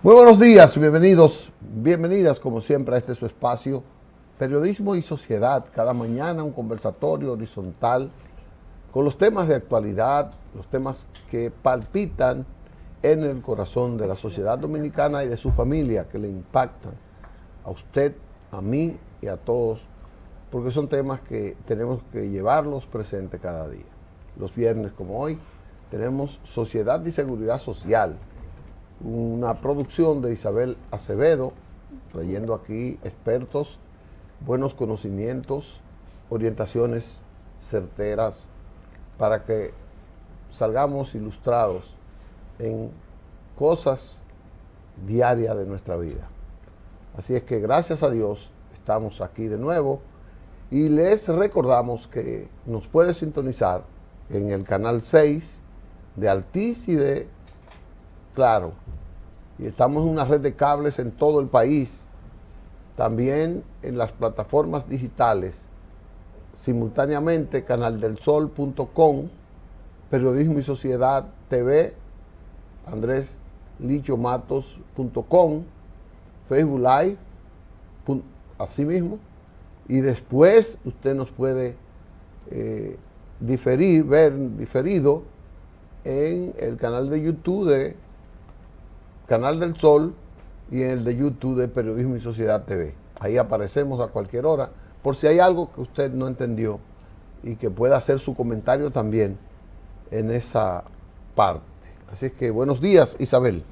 Muy buenos días, bienvenidos, bienvenidas como siempre a este su espacio, Periodismo y Sociedad. Cada mañana un conversatorio horizontal con los temas de actualidad, los temas que palpitan en el corazón de la sociedad dominicana y de su familia, que le impactan a usted, a mí y a todos, porque son temas que tenemos que llevarlos presentes cada día. Los viernes como hoy tenemos Sociedad y Seguridad Social, una producción de Isabel Acevedo, trayendo aquí expertos, buenos conocimientos, orientaciones certeras, para que salgamos ilustrados en cosas diarias de nuestra vida. Así es que gracias a Dios estamos aquí de nuevo y les recordamos que nos puede sintonizar en el canal 6 de Altiz y de Claro, y estamos en una red de cables en todo el país, también en las plataformas digitales, simultáneamente canaldelsol.com, Periodismo y Sociedad TV, andreslichomatos.com, Facebook Live, así mismo, y después usted nos puede ver diferido en el canal de YouTube de Canal del Sol y en el de YouTube de Periodismo y Sociedad TV. Ahí aparecemos a cualquier hora, por si hay algo que usted no entendió y que pueda hacer su comentario también en esa parte. Así es que buenos días, Isabel.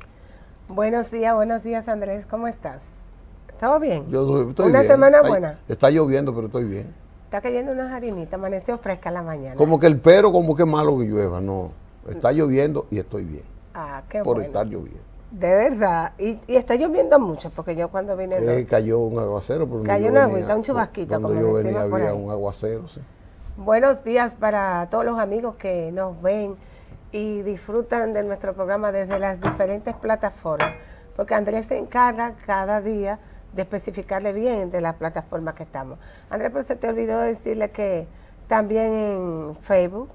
Buenos días, Andrés. ¿Cómo estás? ¿Todo bien? Yo estoy ¿Una bien. semana buena? Está lloviendo, pero estoy bien. Está cayendo unas harinitas, amaneció fresca la mañana. Como que como que malo que llueva, no. Está lloviendo y estoy bien. Ah, qué por bueno. estar lloviendo. De verdad. Y está lloviendo mucho, porque yo cuando vine... Cayó un aguacero. Cayó una agüita, un chubasquito, como yo decimos venía por había ahí. un aguacero, sí. Buenos días para todos los amigos que nos ven y disfrutan de nuestro programa desde las diferentes plataformas, porque Andrés se encarga cada día de especificarle bien de las plataformas que estamos. Andrés, pero se te olvidó decirle que también en Facebook,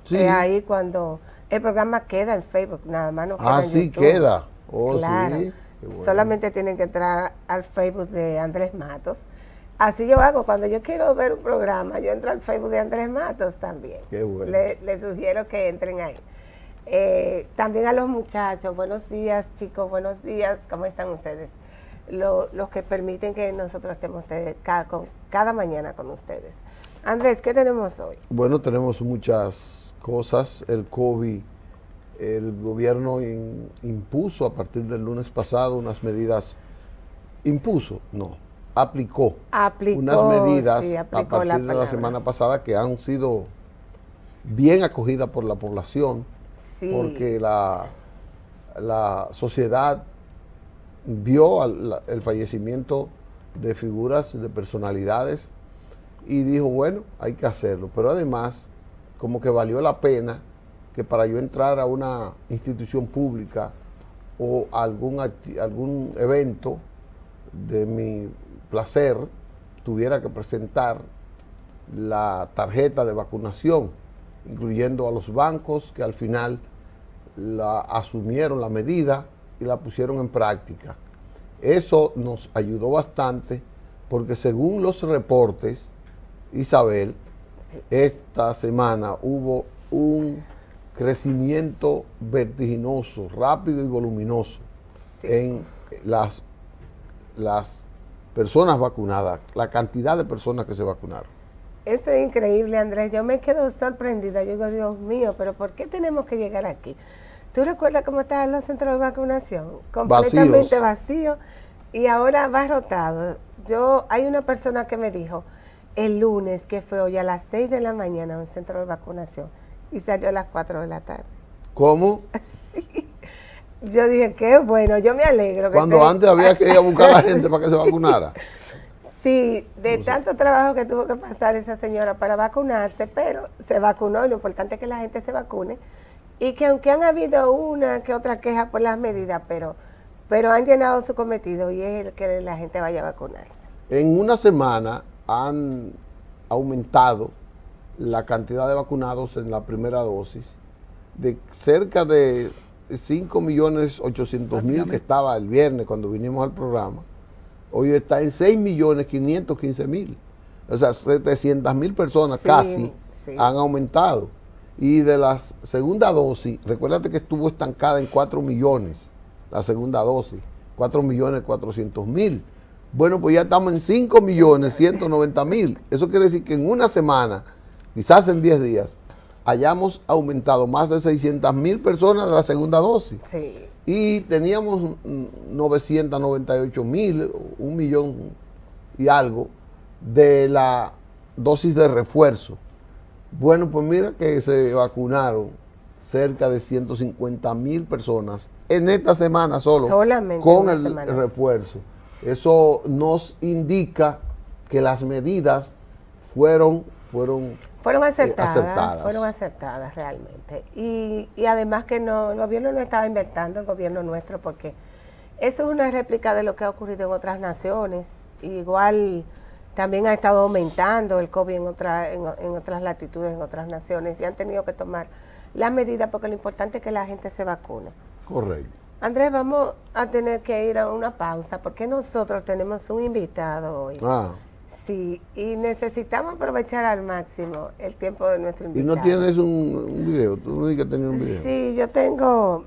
sí. Ahí cuando el programa queda en Facebook, nada más no queda en sí, YouTube. queda. Oh, claro, sí. Bueno. Solamente tienen que entrar al Facebook de Andrés Matos. Así yo hago, cuando yo quiero ver un programa, yo entro al Facebook de Andrés Matos también. Qué bueno. Les sugiero que entren ahí. También a los muchachos, buenos días chicos, buenos días, ¿cómo están ustedes? Los que permiten que nosotros estemos cada mañana con ustedes. Andrés, ¿qué tenemos hoy? Bueno, tenemos muchas cosas. El COVID, el gobierno impuso a partir del lunes pasado unas medidas, aplicó unas medidas a partir de la semana pasada que han sido bien acogidas por la población, sí. Porque la sociedad vio el fallecimiento de figuras, de personalidades, y dijo, bueno, hay que hacerlo. Pero además, como que valió la pena que para yo entrar a una institución pública o algún evento de mi placer, tuviera que presentar la tarjeta de vacunación, incluyendo a los bancos que al final asumieron la medida y la pusieron en práctica. Eso nos ayudó bastante porque según los reportes, Isabel, sí. Esta semana hubo un crecimiento vertiginoso, rápido y voluminoso, sí. En las personas vacunadas, la cantidad de personas que se vacunaron. Eso es increíble, Andrés. Yo me quedo sorprendida. Yo digo, Dios mío, pero ¿por qué tenemos que llegar aquí? ¿Tú recuerdas cómo estaban los centros de vacunación? Completamente vacíos y ahora abarrotados. Hay una persona que me dijo el lunes que fue hoy a las 6 de la mañana a un centro de vacunación y salió a las 4 de la tarde. ¿Cómo? Sí. Yo dije, qué bueno, yo me alegro. Cuando antes había que ir a buscar a la gente para que se vacunara. Sí, de tanto trabajo que tuvo que pasar esa señora para vacunarse, pero se vacunó y lo importante es que la gente se vacune y que aunque han habido una que otra queja por las medidas, pero han llenado su cometido y es el que la gente vaya a vacunarse. En una semana han aumentado la cantidad de vacunados en la primera dosis de cerca de 5.800.000 que estaba el viernes cuando vinimos al programa. Hoy está en 6.515.000. O sea, 700.000 personas casi han aumentado. Y de la segunda dosis, recuérdate que estuvo estancada en 4 millones, la segunda dosis, 4.400.000. Bueno, pues ya estamos en 5.190.000. Eso quiere decir que en una semana, quizás en 10 días, hayamos aumentado más de 600.000 personas de la segunda dosis. Sí. Y teníamos 998.000, 1.000.000 y algo, de la dosis de refuerzo. Bueno, pues mira que se vacunaron cerca de 150.000 personas en esta semana solamente con el refuerzo. Eso nos indica que las medidas fueron acertadas. Fueron acertadas realmente. Y además que no, el gobierno no estaba inventando, el gobierno nuestro, porque eso es una réplica de lo que ha ocurrido en otras naciones. Igual también ha estado aumentando el COVID en otras latitudes, en otras naciones, y han tenido que tomar las medidas porque lo importante es que la gente se vacune. Correcto. Andrés, vamos a tener que ir a una pausa porque nosotros tenemos un invitado hoy. Sí, y necesitamos aprovechar al máximo el tiempo de nuestro invitado. ¿Y no tienes un video? ¿Tú no dices que tenías un video? Sí, yo tengo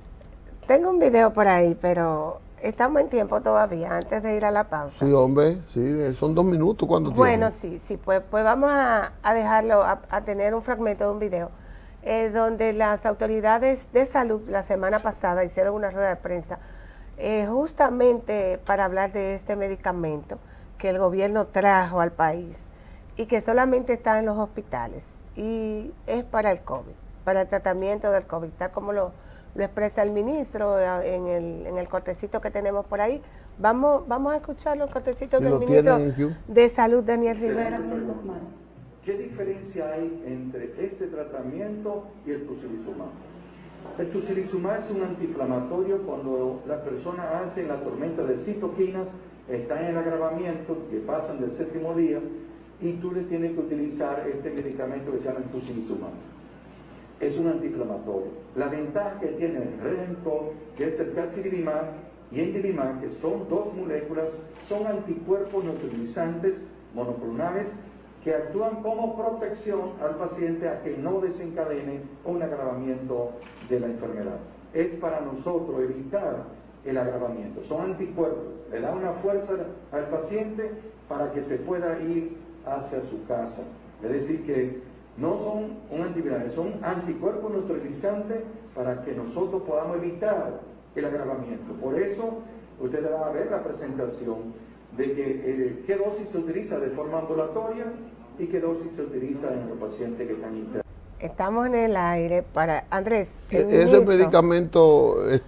un video por ahí, pero estamos en tiempo todavía, antes de ir a la pausa. Sí, hombre, sí, son 2 minutos. ¿Cuánto tiempo? Bueno, sí, pues vamos a dejarlo, a tener un fragmento de un video donde las autoridades de salud la semana pasada hicieron una rueda de prensa justamente para hablar de este medicamento que el gobierno trajo al país y que solamente está en los hospitales y es para el COVID, para el tratamiento del COVID, tal como lo expresa el ministro en el cortecito que tenemos por ahí. Vamos a escucharlo, el cortecito del ministro de Salud, Daniel Rivera. ¿Qué diferencia hay entre este tratamiento y el tocilizumab? El tocilizumab es un antiinflamatorio cuando las personas hacen la tormenta de citoquinas, están en el agravamiento, que pasan del 7º día, y tú le tienes que utilizar este medicamento que se llama tocilizumab. Es un antiinflamatorio. La ventaja que tiene el Redentor, que es el gacilimab y endilimab, que son 2 moléculas, son anticuerpos neutralizantes monoclonales que actúan como protección al paciente a que no desencadene un agravamiento de la enfermedad. Es para nosotros evitar el agravamiento. Son anticuerpos, le da una fuerza al paciente para que se pueda ir hacia su casa. Es decir, que no son un antiviral, son anticuerpos neutralizantes para que nosotros podamos evitar el agravamiento. Por eso, ustedes van a ver la presentación de que qué dosis se utiliza de forma ambulatoria y qué dosis se utiliza en los pacientes que están internados. Estamos en el aire para Andrés. ¿Ese medicamento es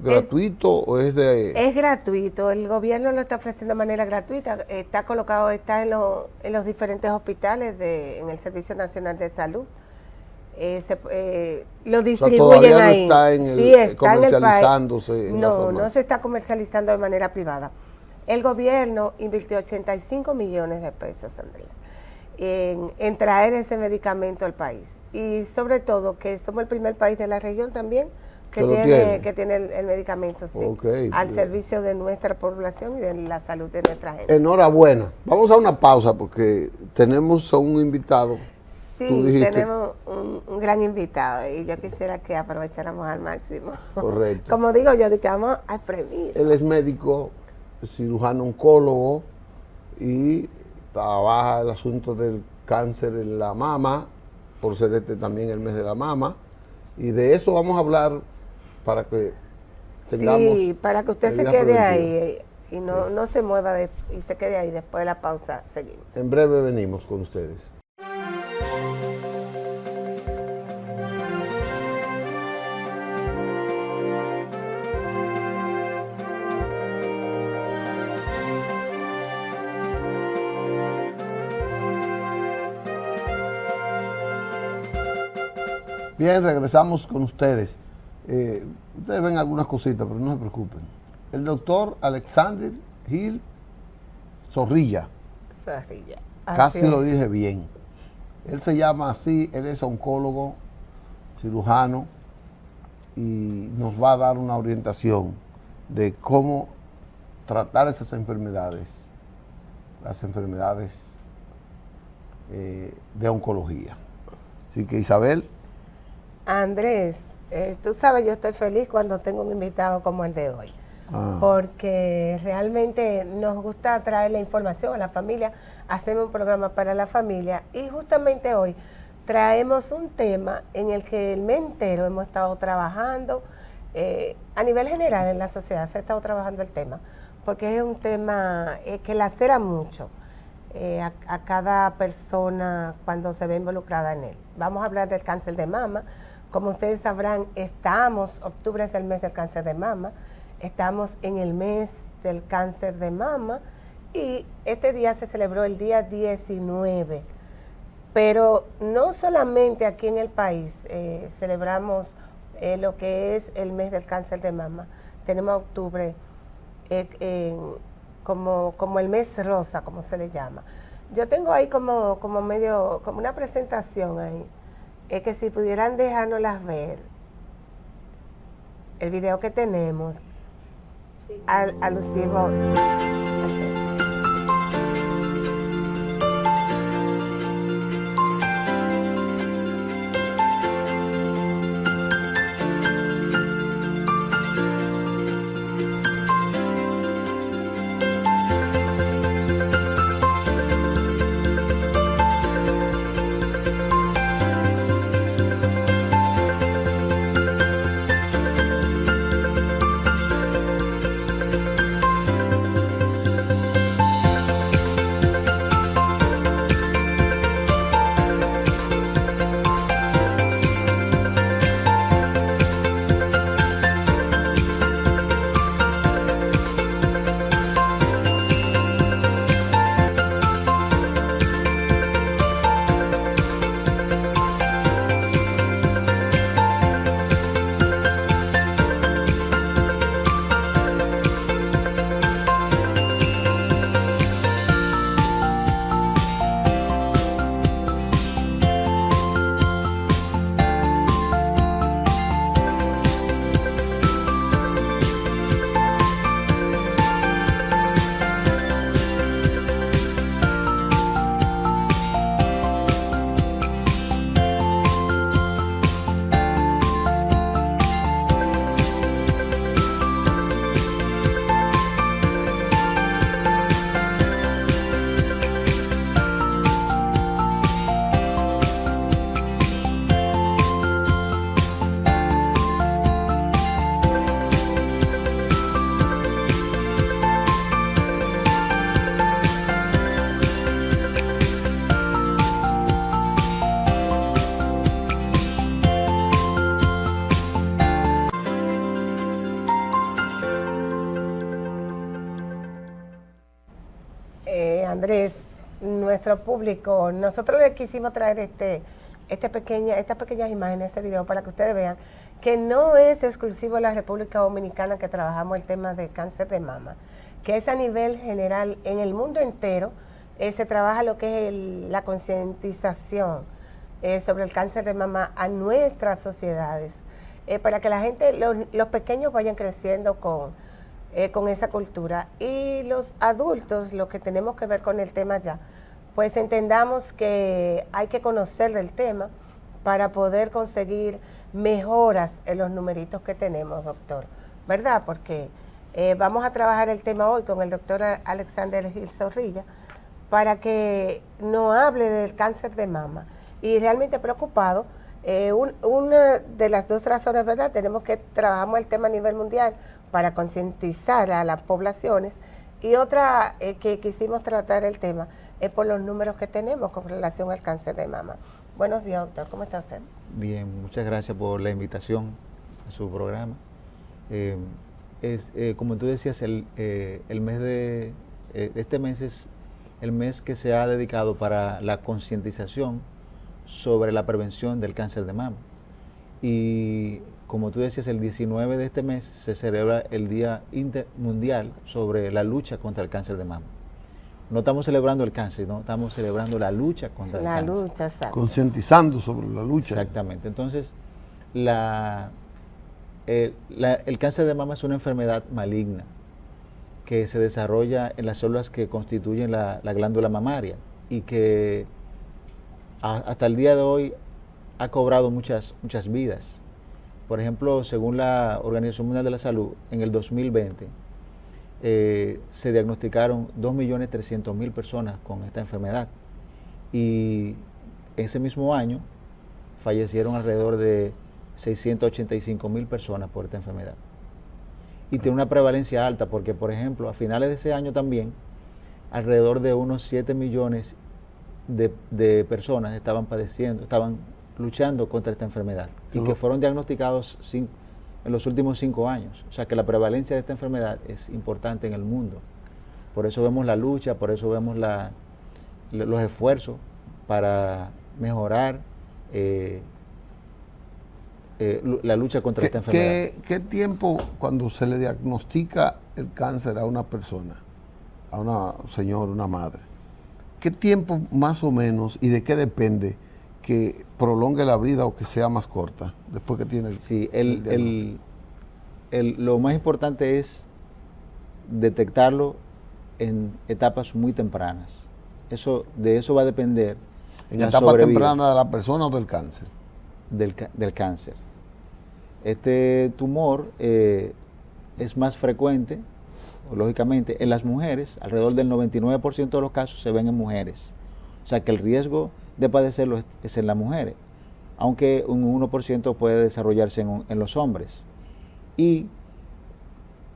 gratuito o es de...? Es gratuito, el gobierno lo está ofreciendo de manera gratuita, está colocado, está en los diferentes hospitales en el Servicio Nacional de Salud. Lo distribuyen ahí. No está comercializándose en la farmacia. No se está comercializando de manera privada. El gobierno invirtió 85 millones de pesos, Andrés, en traer ese medicamento al país. Y sobre todo que somos el primer país de la región también que tiene el medicamento al servicio de nuestra población y de la salud de nuestra gente. Enhorabuena. Vamos a una pausa porque tenemos a un invitado. Sí, tenemos un gran invitado y yo quisiera que aprovecháramos al máximo. Correcto. Como digo yo, vamos a premiar. Él es médico, cirujano oncólogo y trabaja el asunto del cáncer en la mama, por ser también el mes de la mama. Y de eso vamos a hablar para que tengamos... Sí, para que usted se quede ahí y no se mueva y se quede ahí. Después de la pausa seguimos. En breve venimos con ustedes. Bien, regresamos con ustedes. Ustedes ven algunas cositas, pero no se preocupen. El doctor Alexander Gil Zorrilla. Zorrilla. Casi lo dije bien. Él se llama así, él es oncólogo, cirujano, y nos va a dar una orientación de cómo tratar esas enfermedades, las enfermedades de oncología. Así que Isabel. Andrés, tú sabes, yo estoy feliz cuando tengo un invitado como el de hoy, porque realmente nos gusta traer la información a la familia, hacemos un programa para la familia y justamente hoy traemos un tema en el que el mes entero hemos estado trabajando, a nivel general en la sociedad se ha estado trabajando el tema, porque es un tema que lacera mucho a cada persona cuando se ve involucrada en él. Vamos a hablar del cáncer de mama. Como ustedes sabrán, octubre es el mes del cáncer de mama, estamos en el mes del cáncer de mama y este día se celebró el día 19. Pero no solamente aquí en el país celebramos lo que es el mes del cáncer de mama. Tenemos octubre como el mes rosa, como se le llama. Yo tengo ahí como una presentación ahí. Es que si pudieran dejárnoslas ver, el video que tenemos, alusivo. Okay. Andrés, nuestro público, nosotros les quisimos traer estas pequeñas imágenes, este video, para que ustedes vean que no es exclusivo de la República Dominicana que trabajamos el tema de cáncer de mama, que es a nivel general en el mundo entero. Se trabaja lo que es la concientización sobre el cáncer de mama a nuestras sociedades, para que la gente, los pequeños vayan creciendo con esa cultura, y los adultos, lo que tenemos que ver con el tema ya, pues entendamos que hay que conocer del tema para poder conseguir mejoras en los numeritos que tenemos, doctor, ¿verdad? Porque vamos a trabajar el tema hoy con el doctor Alexander Gil Zorrilla para que nos hable del cáncer de mama, y realmente preocupado. Una de las dos razones, ¿verdad? Tenemos que trabajamos el tema a nivel mundial para concientizar a las poblaciones, y otra que quisimos tratar el tema es por los números que tenemos con relación al cáncer de mama. Buenos días, doctor, ¿cómo está usted? Bien, muchas gracias por la invitación a su programa. Como tú decías, el mes de este mes es el mes que se ha dedicado para la concientización sobre la prevención del cáncer de mama. Y como tú decías, el 19 de este mes se celebra el Día Mundial sobre la lucha contra el cáncer de mama. No estamos celebrando el cáncer, no, estamos celebrando la lucha contra el cáncer. La lucha, exacto. Concientizando sobre la lucha. Exactamente. Entonces, el cáncer de mama es una enfermedad maligna que se desarrolla en las células que constituyen la glándula mamaria y que hasta el día de hoy ha cobrado muchas vidas. Por ejemplo, según la Organización Mundial de la Salud, en el 2020 se diagnosticaron 2.300.000 personas con esta enfermedad y ese mismo año fallecieron alrededor de 685.000 personas por esta enfermedad. Y tiene una prevalencia alta porque, por ejemplo, a finales de ese año también, alrededor de unos 7 millones de personas estaban luchando contra esta enfermedad y que fueron diagnosticados en los últimos 5 años. O sea que la prevalencia de esta enfermedad es importante en el mundo. Por eso vemos la lucha, por eso vemos los esfuerzos para mejorar la lucha contra esta enfermedad. ¿Qué tiempo cuando se le diagnostica el cáncer a una persona, a una señora, una madre, qué tiempo más o menos y de qué depende que prolongue la vida o que sea más corta después que tiene lo más importante es detectarlo en etapas muy tempranas. De eso va a depender. ¿En etapa temprana de la persona o del cáncer? Del cáncer. Este tumor es más frecuente, lógicamente, en las mujeres. Alrededor del 99% de los casos se ven en mujeres. O sea que el riesgo de padecerlo es en las mujeres, aunque un 1% puede desarrollarse en los hombres. Y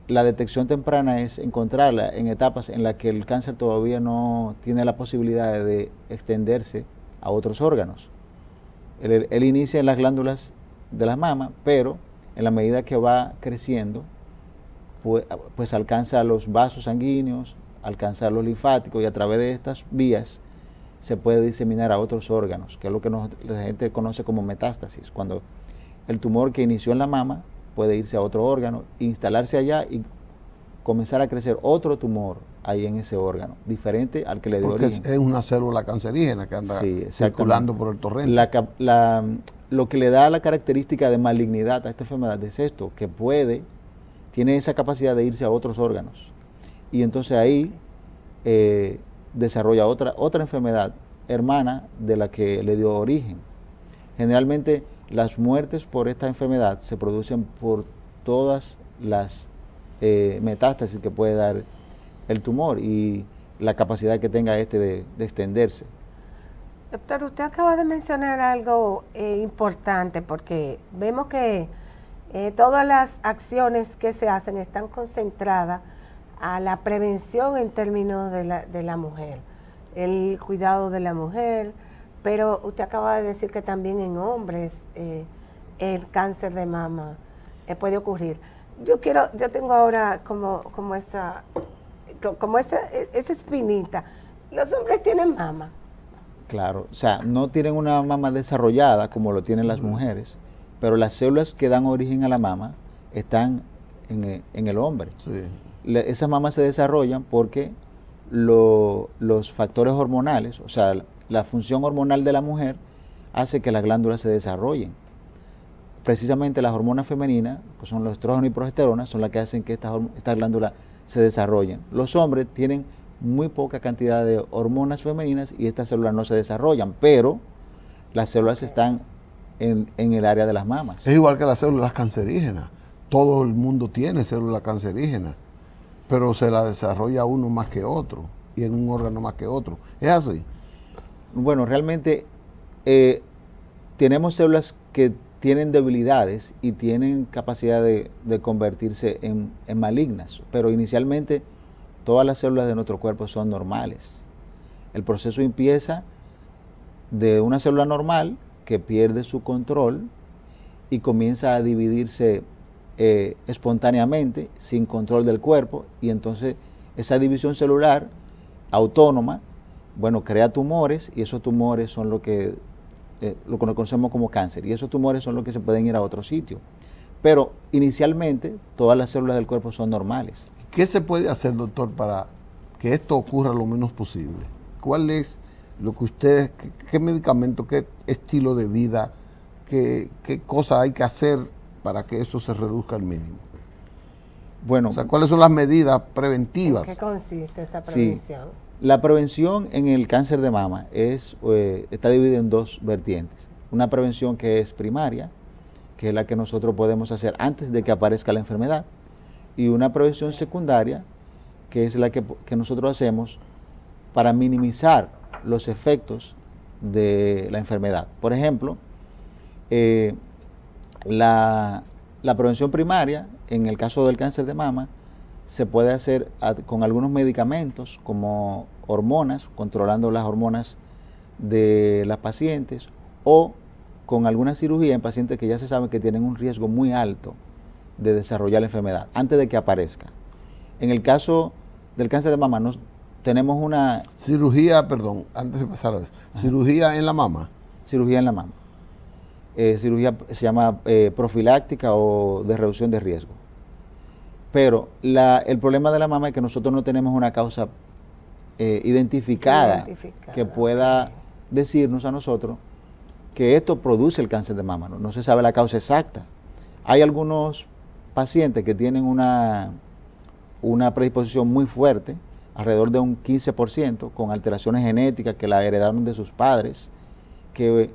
la detección temprana es encontrarla en etapas en las que el cáncer todavía no tiene la posibilidad de extenderse a otros órganos. Él inicia en las glándulas de la mama, pero en la medida que va creciendo, pues alcanza los vasos sanguíneos, alcanza los linfáticos y a través de estas vías se puede diseminar a otros órganos, que es lo que la gente conoce como metástasis, cuando el tumor que inició en la mama puede irse a otro órgano, instalarse allá y comenzar a crecer otro tumor ahí en ese órgano, diferente al que le dio origen. Porque es una célula cancerígena que anda circulando por el torrente. Lo que le da la característica de malignidad a esta enfermedad es esto, que tiene esa capacidad de irse a otros órganos. Y entonces ahí desarrolla otra enfermedad hermana de la que le dio origen. Generalmente las muertes por esta enfermedad se producen por todas las metástasis que puede dar el tumor y la capacidad que tenga de extenderse. Doctor, usted acaba de mencionar algo importante porque vemos que todas las acciones que se hacen están concentradas a la prevención en términos de la mujer, el cuidado de la mujer, pero usted acaba de decir que también en hombres el cáncer de mama puede ocurrir. Yo tengo ahora como esa espinita. ¿Los hombres tienen mama? Claro, o sea, no tienen una mama desarrollada como lo tienen las mujeres, pero las células que dan origen a la mama están en el hombre. Sí. Esas mamas se desarrollan porque los factores hormonales, o sea, la función hormonal de la mujer hace que las glándulas se desarrollen. Precisamente las hormonas femeninas, que son los estrógenos y progesterona, son las que hacen que estas glándulas se desarrollen. Los hombres tienen muy poca cantidad de hormonas femeninas y estas células no se desarrollan, pero las células están en el área de las mamas. Es igual que las células cancerígenas. Todo el mundo tiene células cancerígenas, pero se la desarrolla uno más que otro y en un órgano más que otro. ¿Es así? Bueno, realmente tenemos células que tienen debilidades y tienen capacidad de convertirse en malignas, pero inicialmente todas las células de nuestro cuerpo son normales. El proceso empieza de una célula normal que pierde su control y comienza a dividirse espontáneamente, sin control del cuerpo, y entonces esa división celular autónoma, bueno, crea tumores y esos tumores son lo que lo que conocemos como cáncer, y esos tumores son los que se pueden ir a otro sitio. Pero inicialmente todas las células del cuerpo son normales. ¿Qué se puede hacer, doctor, para que esto ocurra lo menos posible? ¿Cuál es lo que ustedes, qué medicamento, qué estilo de vida, qué cosas hay que hacer para que eso se reduzca al mínimo? Bueno, o sea, ¿cuáles son las medidas preventivas? ¿En qué consiste esa prevención? Sí, la prevención en el cáncer de mama está dividida en dos vertientes. Una prevención que es primaria, que es la que nosotros podemos hacer antes de que aparezca la enfermedad, y una prevención secundaria, que es la que nosotros hacemos para minimizar los efectos de la enfermedad. Por ejemplo, la prevención primaria, en el caso del cáncer de mama, se puede hacer con algunos medicamentos como hormonas, controlando las hormonas de las pacientes, o con alguna cirugía en pacientes que ya se sabe que tienen un riesgo muy alto de desarrollar la enfermedad antes de que aparezca. En el caso del cáncer de mama tenemos una... Cirugía, perdón, antes de pasar a eso. Cirugía en la mama. Cirugía en la mama. Cirugía se llama profiláctica o de reducción de riesgo. Pero el problema de la mama es que nosotros no tenemos una causa identificada que pueda decirnos a nosotros que esto produce el cáncer de mama. No se sabe la causa exacta. Hay algunos pacientes que tienen una predisposición muy fuerte, alrededor de un 15%, con alteraciones genéticas que la heredaron de sus padres, que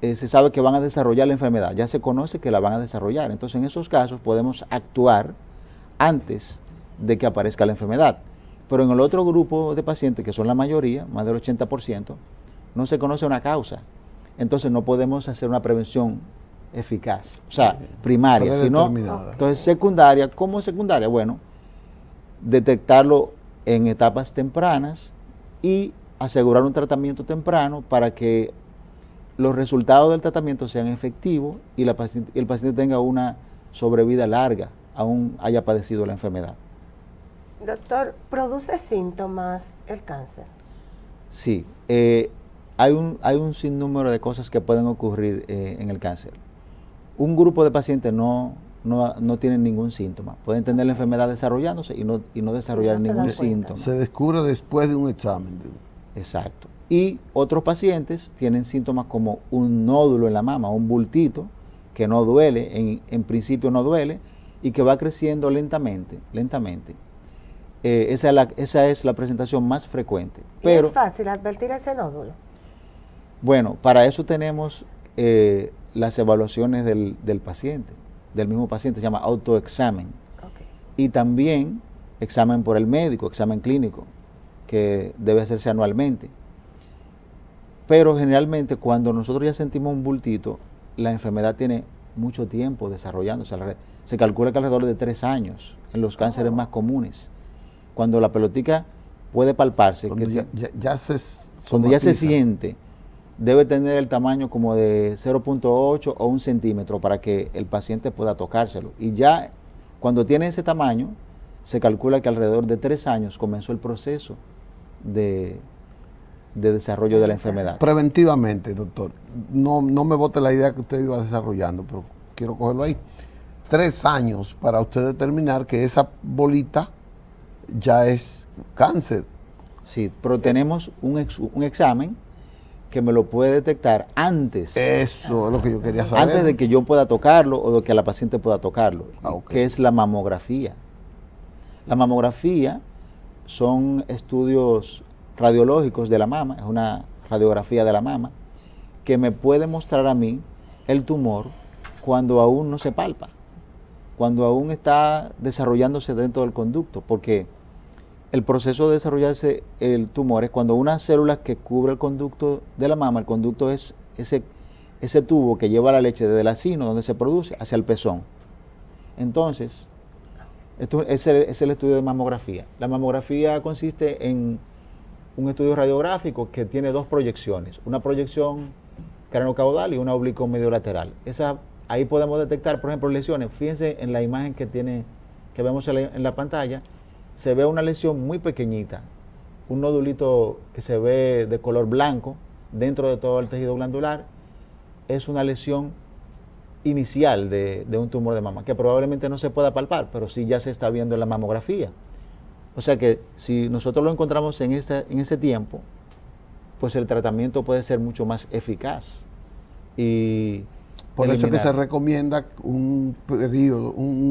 se sabe que van a desarrollar la enfermedad, ya se conoce que la van a desarrollar. Entonces, en esos casos podemos actuar antes de que aparezca la enfermedad. Pero en el otro grupo de pacientes, que son la mayoría, más del 80%, no se conoce una causa. Entonces, no podemos hacer una prevención eficaz, o sea, primaria, sino entonces secundaria. ¿Cómo es secundaria? Bueno, detectarlo en etapas tempranas y asegurar un tratamiento temprano para que los resultados del tratamiento sean efectivos y el paciente tenga una sobrevida larga, aún haya padecido la enfermedad. Doctor, ¿produce síntomas el cáncer? Sí, hay un sinnúmero de cosas que pueden ocurrir en el cáncer. Un grupo de pacientes no tienen ningún síntoma. Pueden tener la enfermedad desarrollándose y no desarrollar ningún síntoma. Se descubre después de un examen. Exacto. Y otros pacientes tienen síntomas como un nódulo en la mama, un bultito, que no duele, en principio no duele, y que va creciendo lentamente. Esa es la presentación más frecuente. Pero, ¿es fácil advertir ese nódulo? Bueno, para eso tenemos las evaluaciones del paciente, del mismo paciente, se llama autoexamen. Okay. Y también examen por el médico, examen clínico, que debe hacerse anualmente. Pero generalmente cuando nosotros ya sentimos un bultito, la enfermedad tiene mucho tiempo desarrollándose. Se calcula que alrededor de 3 años en los cánceres más comunes. Cuando la pelotica puede palparse, cuando cuando ya se siente, debe tener el tamaño como de 0.8 o 1 centímetro para que el paciente pueda tocárselo. Y ya cuando tiene ese tamaño, se calcula que alrededor de 3 años comenzó el proceso de desarrollo de la enfermedad. Preventivamente, doctor, no me bote la idea que usted iba desarrollando, pero quiero cogerlo ahí. 3 años para usted determinar que esa bolita ya es cáncer. Sí, pero tenemos un examen que me lo puede detectar antes. Eso es lo que yo quería saber. Antes de que yo pueda tocarlo o de que la paciente pueda tocarlo, okay. Que es la mamografía. La mamografía son estudios radiológicos de la mama, es una radiografía de la mama, que me puede mostrar a mí el tumor cuando aún no se palpa, cuando aún está desarrollándose dentro del conducto, porque el proceso de desarrollarse el tumor es cuando una célula que cubre el conducto de la mama, el conducto es ese tubo que lleva la leche desde el sino, donde se produce, hacia el pezón. Entonces, esto es el estudio de mamografía. La mamografía consiste en un estudio radiográfico que tiene 2 proyecciones, una proyección craneocaudal y una oblicuo medio lateral. Ahí podemos detectar, por ejemplo, lesiones. Fíjense en la imagen que vemos en la pantalla, se ve una lesión muy pequeñita, un nodulito que se ve de color blanco, dentro de todo el tejido glandular, es una lesión inicial de un tumor de mama, que probablemente no se pueda palpar, pero sí ya se está viendo en la mamografía. O sea que si nosotros lo encontramos en ese tiempo, pues el tratamiento puede ser mucho más eficaz. Y por eso es que se recomienda un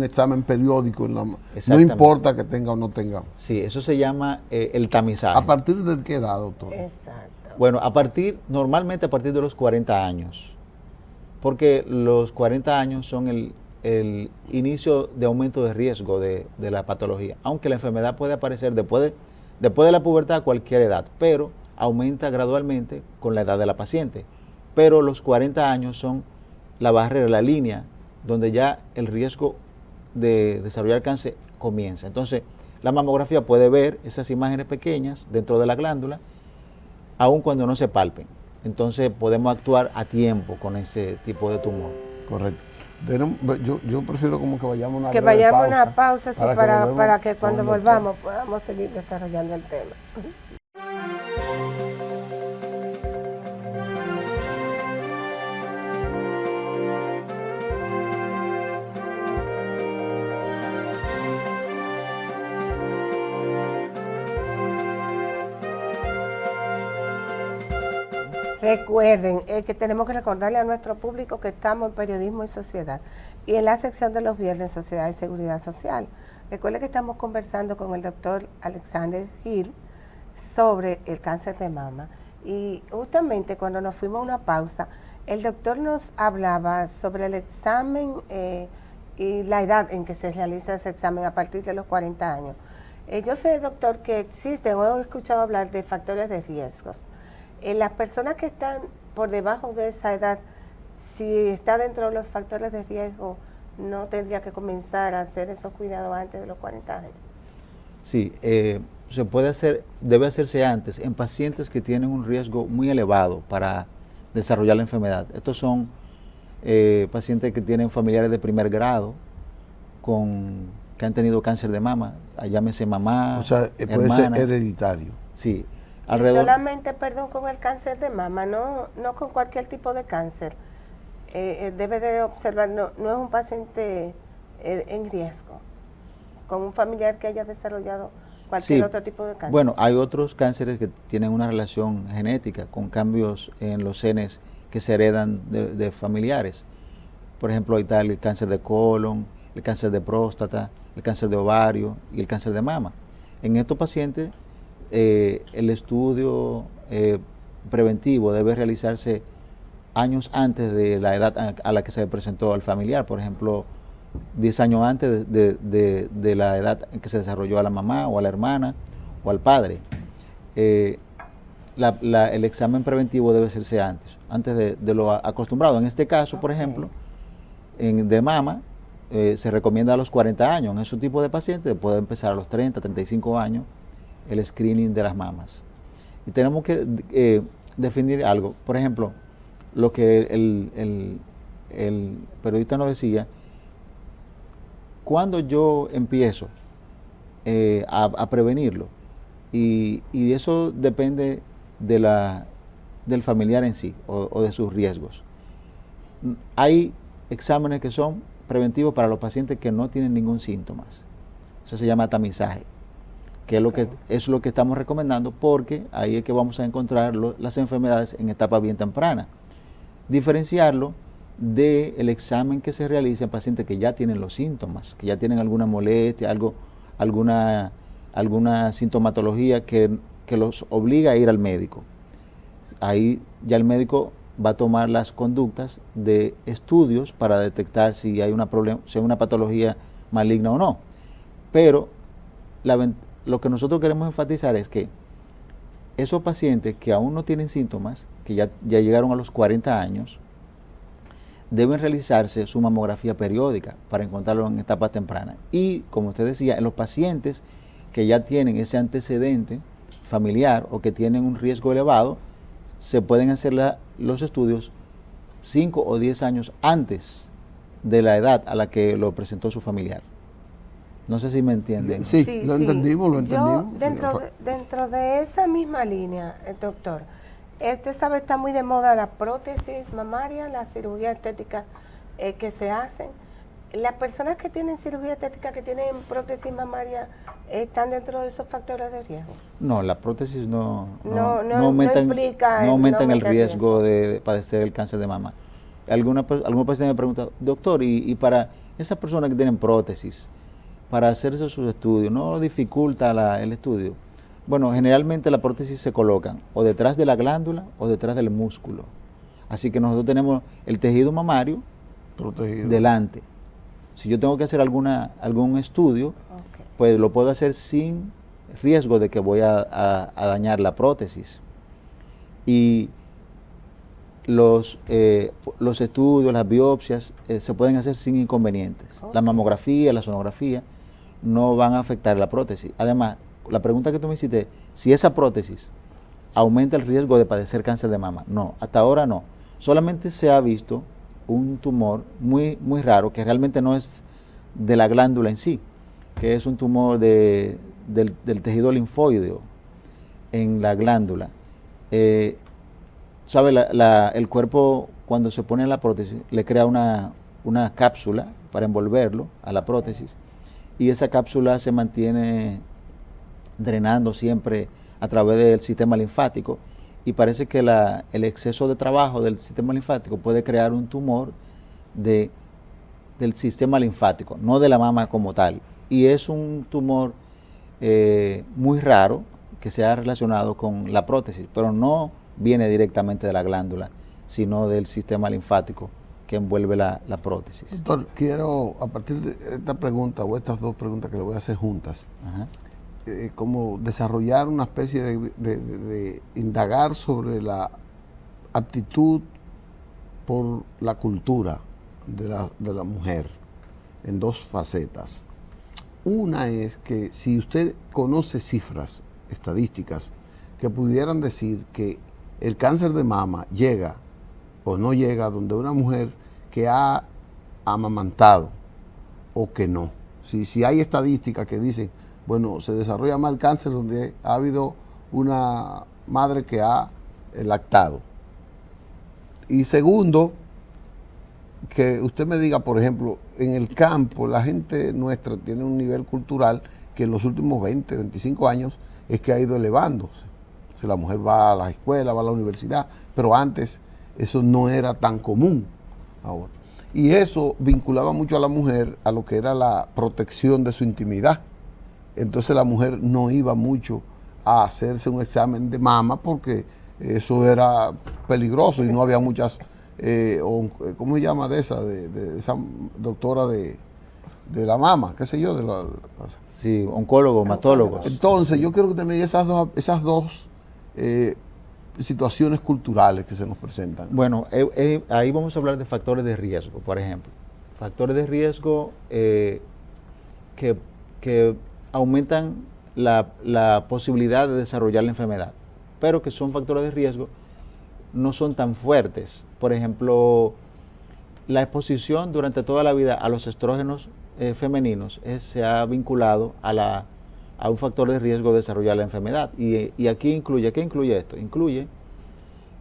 examen periódico, no importa que tenga o no tenga. Sí, eso se llama el tamizaje. ¿A partir de qué edad, doctor? Exacto. Bueno, normalmente a partir de los 40 años, porque los 40 años son el inicio de aumento de riesgo de la patología, aunque la enfermedad puede aparecer después de la pubertad a cualquier edad, pero aumenta gradualmente con la edad de la paciente. Pero los 40 años son la barrera, la línea, donde ya el riesgo de desarrollar cáncer comienza. Entonces, la mamografía puede ver esas imágenes pequeñas dentro de la glándula, aun cuando no se palpen. Entonces, podemos actuar a tiempo con ese tipo de tumor. Correcto. Yo prefiero como que vayamos a una pausa sí, para que cuando volvamos podamos seguir desarrollando el tema. Recuerden que tenemos que recordarle a nuestro público que estamos en Periodismo y Sociedad y en la sección de los viernes Sociedad y Seguridad Social. Recuerden que estamos conversando con el doctor Alexander Gil sobre el cáncer de mama y justamente cuando nos fuimos a una pausa, el doctor nos hablaba sobre el examen y la edad en que se realiza ese examen a partir de los 40 años. Yo sé, doctor, que existen, o he escuchado hablar de factores de riesgos. Las personas que están por debajo de esa edad, si está dentro de los factores de riesgo, ¿no tendría que comenzar a hacer esos cuidados antes de los 40 años? Sí, se puede hacer, debe hacerse antes en pacientes que tienen un riesgo muy elevado para desarrollar la enfermedad. Estos son pacientes que tienen familiares de primer grado que han tenido cáncer de mama, llámese mamá, o sea, puede hermana, ser hereditario. Sí. Solamente, perdón, con el cáncer de mama, no con cualquier tipo de cáncer. Debe de observar, no es un paciente en riesgo, con un familiar que haya desarrollado cualquier otro tipo de cáncer. Bueno, hay otros cánceres que tienen una relación genética con cambios en los genes que se heredan de familiares. Por ejemplo, ahí está el cáncer de colon, el cáncer de próstata, el cáncer de ovario y el cáncer de mama. En estos pacientes, el estudio preventivo debe realizarse años antes de la edad a la que se presentó al familiar, por ejemplo, 10 años antes de la edad en que se desarrolló a la mamá o a la hermana o al padre. El examen preventivo debe hacerse antes de lo acostumbrado. En este caso, por ejemplo, de mama, se recomienda a los 40 años. En ese tipo de pacientes puede empezar a los 30, 35 años el screening de las mamas. Y tenemos que definir algo. Por ejemplo, lo que el periodista nos decía, cuando yo empiezo a prevenirlo, y eso depende del familiar en sí o de sus riesgos. Hay exámenes que son preventivos para los pacientes que no tienen ningún síntoma. Eso se llama tamizaje, que es lo que estamos recomendando, porque ahí es que vamos a encontrar las enfermedades en etapa bien temprana. Diferenciarlo del examen que se realiza en pacientes que ya tienen los síntomas, que ya tienen alguna molestia, alguna sintomatología que los obliga a ir al médico. Ahí ya el médico va a tomar las conductas de estudios para detectar si hay si hay una patología maligna o no. Pero lo que nosotros queremos enfatizar es que esos pacientes que aún no tienen síntomas, que ya llegaron a los 40 años, deben realizarse su mamografía periódica para encontrarlo en etapa temprana. Y, como usted decía, en los pacientes que ya tienen ese antecedente familiar o que tienen un riesgo elevado, se pueden hacer los estudios 5 o 10 años antes de la edad a la que lo presentó su familiar. No sé si me entienden. Sí, lo entendimos. Yo, dentro de esa misma línea, doctor, Usted sabe, está muy de moda la prótesis mamaria, la cirugía estética que se hacen. Las personas que tienen cirugía estética, que tienen prótesis mamaria, ¿están dentro de esos factores de riesgo? No, la prótesis no implica aumentan el riesgo de padecer el cáncer de mama. Algunos pacientes me preguntan, doctor, y para esas personas que tienen prótesis, para hacerse sus estudios, ¿no dificulta el estudio? Bueno, generalmente la prótesis se colocan o detrás de la glándula o detrás del músculo. Así que nosotros tenemos el tejido mamario protegido delante. Si yo tengo que hacer algún estudio, pues lo puedo hacer sin riesgo de que voy a dañar la prótesis. Y los estudios, las biopsias, se pueden hacer sin inconvenientes. La mamografía, la sonografía, no van a afectar la prótesis. Además, la pregunta que tú me hiciste, si esa prótesis aumenta el riesgo de padecer cáncer de mama. No, hasta ahora no. Solamente se ha visto un tumor muy, muy raro, que realmente no es de la glándula en sí, que es un tumor del tejido linfoideo en la glándula. El cuerpo, cuando se pone la prótesis, le crea una cápsula para envolverlo a la prótesis, y esa cápsula se mantiene drenando siempre a través del sistema linfático, y parece que el exceso de trabajo del sistema linfático puede crear un tumor del sistema linfático, no de la mama como tal. Y es un tumor muy raro que se ha relacionado con la prótesis, pero no viene directamente de la glándula, sino del sistema linfático que envuelve la prótesis. Doctor, quiero, a partir de esta pregunta o estas dos preguntas que le voy a hacer juntas, como desarrollar una especie de indagar sobre la aptitud por la cultura de la mujer en dos facetas. Una es que si usted conoce cifras estadísticas que pudieran decir que el cáncer de mama llega o no llega donde una mujer que ha amamantado o que no. Si hay estadísticas que dicen, bueno, se desarrolla más el cáncer donde ha habido una madre que ha lactado. Y segundo, que usted me diga, por ejemplo, en el campo la gente nuestra tiene un nivel cultural que en los últimos 20, 25 años es que ha ido elevándose. O sea, la mujer va a la escuela, va a la universidad, pero antes eso no era tan común ahora. Y eso vinculaba mucho a la mujer a lo que era la protección de su intimidad. Entonces la mujer no iba mucho a hacerse un examen de mama porque eso era peligroso y no había muchas, ¿cómo se llama de esa doctora de la mama? ¿Qué sé yo? Sí, oncólogos, hematólogos. Entonces yo quiero que usted me diga esas dos situaciones culturales que se nos presentan. Bueno, ahí vamos a hablar de factores de riesgo, por ejemplo. Factores de riesgo que aumentan la posibilidad de desarrollar la enfermedad, pero que son factores de riesgo, no son tan fuertes. Por ejemplo, la exposición durante toda la vida a los estrógenos femeninos se ha vinculado a un factor de riesgo de desarrollar la enfermedad. Y aquí ¿qué incluye esto? Incluye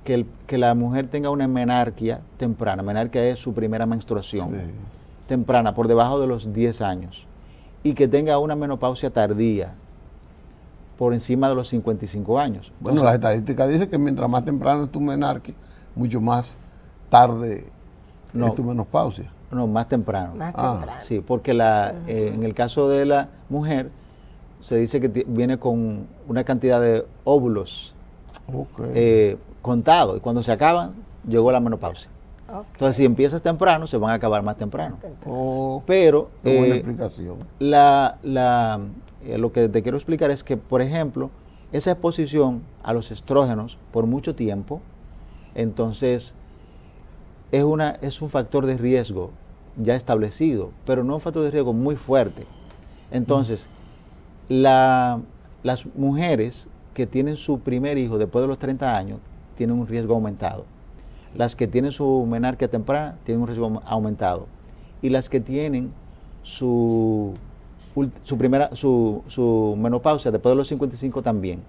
que la mujer tenga una menarquia temprana. Menarquia es su primera menstruación temprana, por debajo de los 10 años. Y que tenga una menopausia tardía, por encima de los 55 años. Bueno, entonces, las estadísticas dicen que mientras más temprano es tu menarquia, mucho más tarde es tu menopausia. No, más temprano. Más temprano. Sí, porque en el caso de la mujer, se dice que viene con una cantidad de óvulos contados, y cuando se acaban, llegó la menopausia. Entonces, si empiezas temprano, se van a acabar más temprano. Pero buena explicación. Lo que te quiero explicar es que, por ejemplo, esa exposición a los estrógenos por mucho tiempo, entonces es un factor de riesgo ya establecido, pero no un factor de riesgo muy fuerte. Entonces, las mujeres que tienen su primer hijo después de los 30 años tienen un riesgo aumentado. Las que tienen su menarquia temprana tienen un riesgo aumentado. Y las que tienen su menopausia después de los 55 también.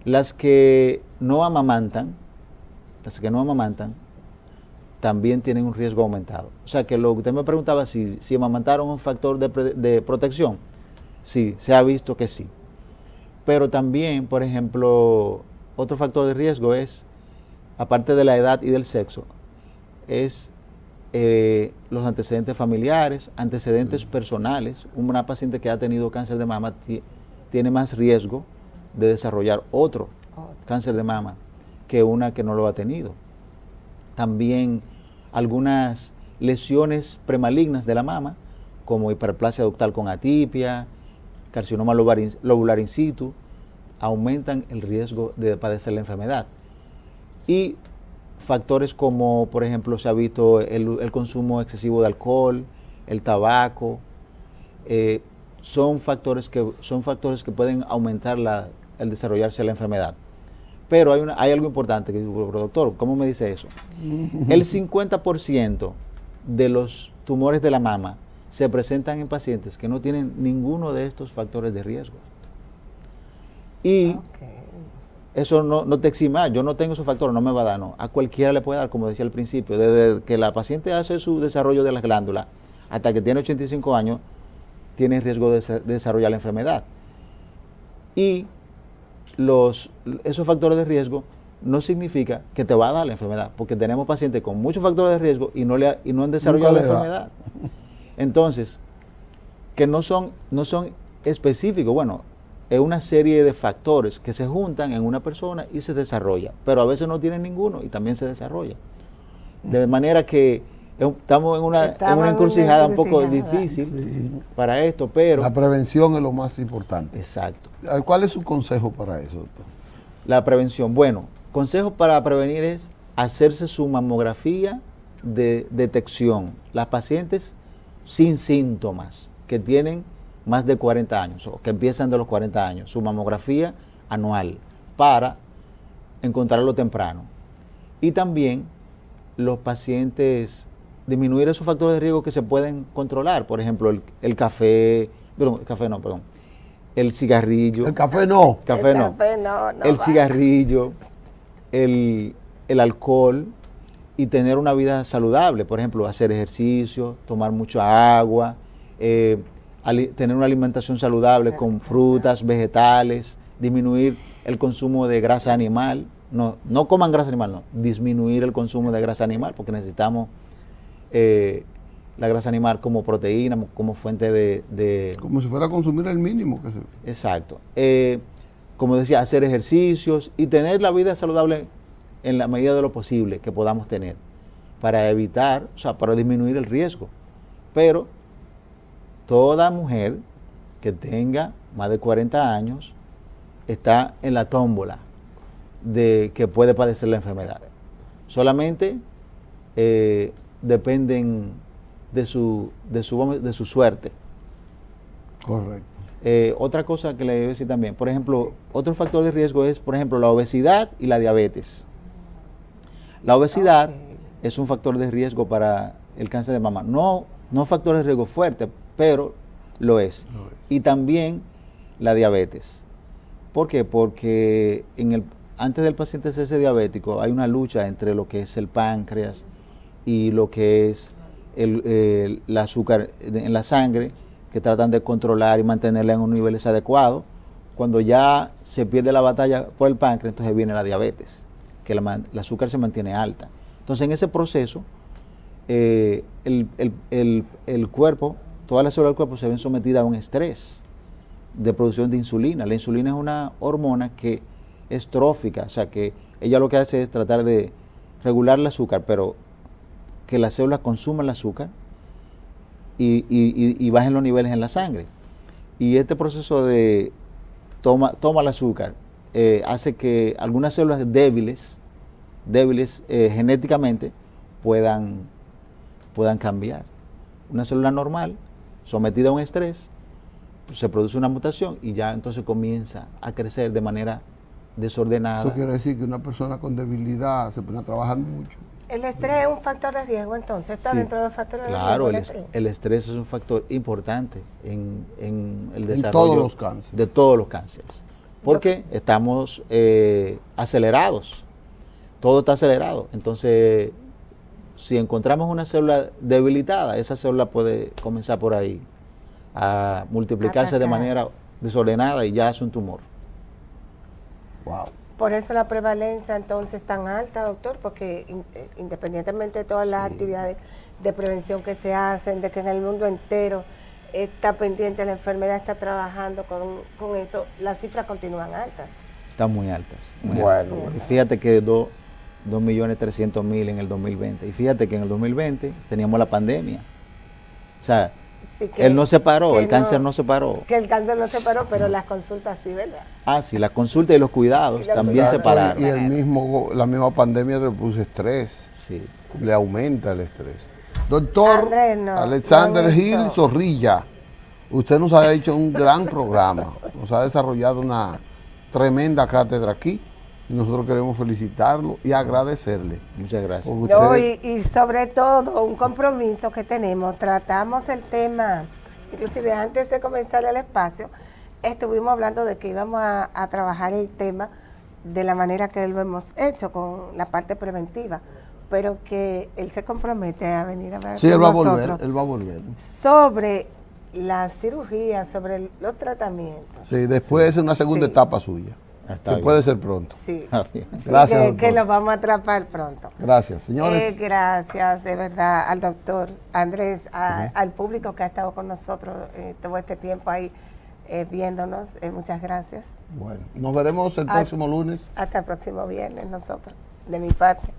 Las que no amamantan las que no amamantan, también tienen un riesgo aumentado. O sea que lo que usted me preguntaba, si amamantaron un factor de protección, sí, se ha visto que sí. Pero también, por ejemplo, otro factor de riesgo es, aparte de la edad y del sexo, es los antecedentes familiares, antecedentes personales. Una paciente que ha tenido cáncer de mama tiene más riesgo de desarrollar otro cáncer de mama que una que no lo ha tenido. También algunas lesiones premalignas de la mama, como hiperplasia ductal con atipia, carcinoma lobular in situ, aumentan el riesgo de padecer la enfermedad. Y factores como, por ejemplo, se ha visto el consumo excesivo de alcohol, el tabaco, son factores que pueden aumentar el desarrollarse de la enfermedad. Pero hay algo importante que dice, doctor, ¿cómo me dice eso? El 50% de los tumores de la mama se presentan en pacientes que no tienen ninguno de estos factores de riesgo. Y eso no te exima, yo no tengo esos factores, no me va a dar, no. A cualquiera le puede dar, como decía al principio, desde que la paciente hace su desarrollo de las glándulas hasta que tiene 85 años, tiene riesgo de desarrollar la enfermedad. Y esos factores de riesgo no significa que te va a dar la enfermedad, porque tenemos pacientes con muchos factores de riesgo y no han desarrollado la enfermedad. Entonces, que no son específicos, bueno, es una serie de factores que se juntan en una persona y se desarrolla, pero a veces no tienen ninguno y también se desarrolla. De manera que estamos en una encrucijada un poco difícil para esto, pero... La prevención es lo más importante. Exacto. ¿Cuál es su consejo para eso, doctor? La prevención. Bueno, consejo para prevenir es hacerse su mamografía de detección. Las pacientes sin síntomas que tienen más de 40 años o que empiezan de los 40 años, su mamografía anual para encontrarlo temprano. Y también los pacientes, disminuir esos factores de riesgo que se pueden controlar, por ejemplo, el cigarrillo. El café no. El cigarrillo, el alcohol y tener una vida saludable, por ejemplo, hacer ejercicio, tomar mucha agua, tener una alimentación saludable con frutas, vegetales, disminuir el consumo de grasa animal. No coman grasa animal, no, disminuir el consumo de grasa animal, porque necesitamos la grasa animal como proteína, como fuente de... Como si fuera a consumir el mínimo que se... Exacto. Como decía, hacer ejercicios y tener la vida saludable en la medida de lo posible que podamos tener, para evitar, o sea, para disminuir el riesgo. Pero toda mujer que tenga más de 40 años está en la tómbola de que puede padecer la enfermedad. Solamente dependen de su suerte. Correcto. Otra cosa que le debo decir también, por ejemplo, otro factor de riesgo es, por ejemplo, la obesidad y la diabetes. La obesidad es un factor de riesgo para el cáncer de mama. No factor de riesgo fuerte, pero lo es. Y también la diabetes. ¿Por qué? Porque antes del paciente hacerse diabético hay una lucha entre lo que es el páncreas y lo que es el azúcar en la sangre, que tratan de controlar y mantenerla en unos niveles adecuados. Cuando ya se pierde la batalla por el páncreas, entonces viene la diabetes, que el azúcar se mantiene alta. Entonces, en ese proceso, el cuerpo, todas las células del cuerpo se ven sometidas a un estrés de producción de insulina. La insulina es una hormona que es trófica, o sea que ella lo que hace es tratar de regular el azúcar, pero que las células consuman el azúcar y bajen los niveles en la sangre. Y este proceso de toma el azúcar hace que algunas células débiles genéticamente puedan cambiar. Una célula normal, sometida a un estrés, pues se produce una mutación y ya entonces comienza a crecer de manera desordenada. Eso quiere decir que una persona con debilidad se pone a trabajar mucho. ¿El estrés es un factor de riesgo entonces? ¿Está dentro de los factores de riesgo? Claro, el estrés es un factor importante en el desarrollo de todos los cánceres. Porque estamos acelerados. todo está acelerado. Entonces, si encontramos una célula debilitada, esa célula puede comenzar por ahí a multiplicarse de manera desordenada y ya es un tumor. Wow. Por eso la prevalencia entonces tan alta, doctor, porque independientemente de todas las actividades de prevención que se hacen, de que en el mundo entero está pendiente la enfermedad, está trabajando con eso, las cifras continúan altas. Están muy altas. Bueno. Y fíjate que 2.300.000 en el 2020. Y fíjate que en el 2020 teníamos la pandemia. O sea, Sí, que, él no se paró, el cáncer no se paró. Que el cáncer no se paró, pero las consultas sí, ¿verdad? Ah, sí, las consultas y los cuidados también se pararon. Y la misma pandemia le puso estrés. Sí. Le aumenta el estrés. Doctor Andrés, Alexander Gil Zorrilla, usted nos ha hecho un gran programa, nos ha desarrollado una tremenda cátedra aquí y nosotros queremos felicitarlo y agradecerle. Muchas gracias. No, y sobre todo un compromiso que tenemos, tratamos el tema, inclusive antes de comenzar el espacio, estuvimos hablando de que íbamos a trabajar el tema de la manera que lo hemos hecho, con la parte preventiva, pero que él se compromete a venir a hablar con nosotros. Sí, él va a volver. Sobre la cirugía, sobre los tratamientos. Sí, después es una segunda etapa suya, que puede ser pronto. Sí, gracias, que lo vamos a atrapar pronto. Gracias, señores. Gracias, de verdad, al doctor Andrés, al público que ha estado con nosotros todo este tiempo ahí viéndonos. Muchas gracias. Bueno, nos veremos el próximo lunes. Hasta el próximo viernes nosotros, de mi parte.